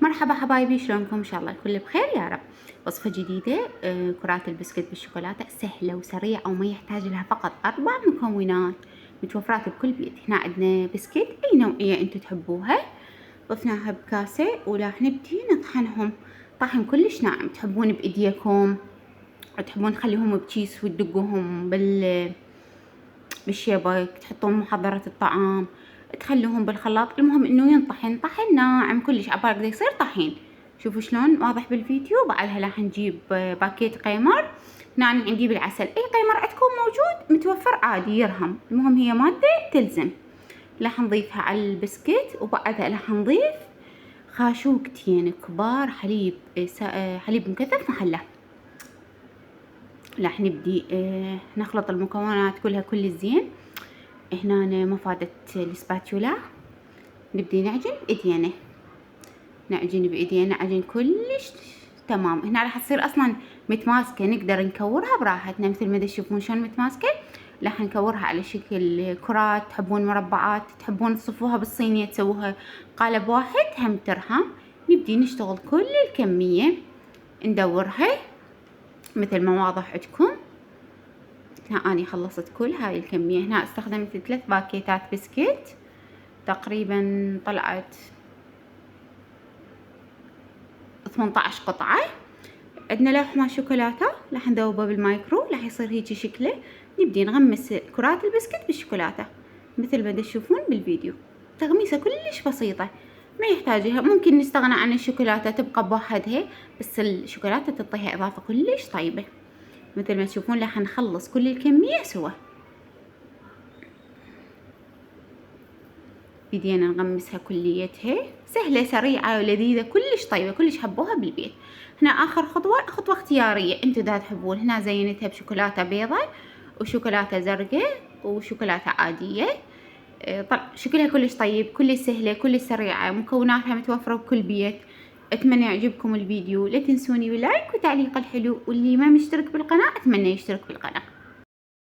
مرحبا حبايبي، شلونكم؟ ان شاء الله الكل بخير يا رب. وصفة جديدة، كرات البسكوت بالشوكولاتة سهلة وسريعة وما يحتاج لها فقط 4 مكونات متوفرات بكل بيت. هنا عندنا بسكوت اي نوعية انتم تحبوها، ضفناها بكاسة وراح نبدي نطحنهم طحن كلش ناعم. تحبون بايديكم، تحبون تخليهم بكيس وتدقوهم بالشيبك، تحطون محضرة الطعام، تخلوهم بالخلاط. المهم انه ينطحن طحن ناعم كلش عبالك دا يصير طحين. شوفوا شلون واضح بالفيديو. بعدها راح نجيب باكيت قيمر. هنا أنا عندي بالعسل، اي قيمر عندكم موجود متوفر عادي يرهم، المهم هي مادة تلزم. راح نضيفها على البسكت وبعدها راح نضيف خاشوقتين كبار حليب مكثف محلى. راح نبدي نخلط المكونات كلها كل زين. هنا مفادة السباتولا، نبدي نعجن بإيدينا، نعجن بإيدينا عجن كلش تمام. هنا راح تصير أصلا متماسكة، نقدر نكورها براحتنا مثل ما تشوفون شلون متماسكة. راح نكورها على شكل كرات، تحبون مربعات، تحبون تصفوها بالصينية تسووها قالب واحد هم ترهم. نبدي نشتغل كل الكمية ندورها مثل ما واضح عندكم. هنا أنا خلصت كل هاي الكمية. هنا استخدمت 3 باكيتات بسكيت، تقريبا طلعت 18 قطعة. عندنا لوح مال شوكولاتة راح ندوبه بالمايكرو، راح يصير هيجي شكله. نبدي نغمس كرات البسكيت بالشوكولاتة مثل ما تشوفون بالفيديو. تغميسة كلش بسيطة، ما يحتاجها. ممكن نستغنى عن الشوكولاتة تبقى بوحدها، بس الشوكولاتة تعطيها إضافة كلش طيبة. مثل ما تشوفون راح نخلص كل الكمية سوا. بدينا نغمسها كليتها، سهلة سريعة ولذيذة كلش طيبة، كلش حبوها بالبيت. هنا آخر خطوة اختيارية، انتو دا تحبون. هنا زينتها بشوكولاتة بيضة وشوكولاتة زرقاء وشوكولاتة عادية. طبعا شكلها كلش طيب، كلش سهلة، كلش سريعة، مكوناتها متوفرة بكل بيت. اتمنى يعجبكم الفيديو، لا تنسوني باللايك وتعليق الحلو، واللي ما مشترك بالقناة اتمنى يشترك بالقناة.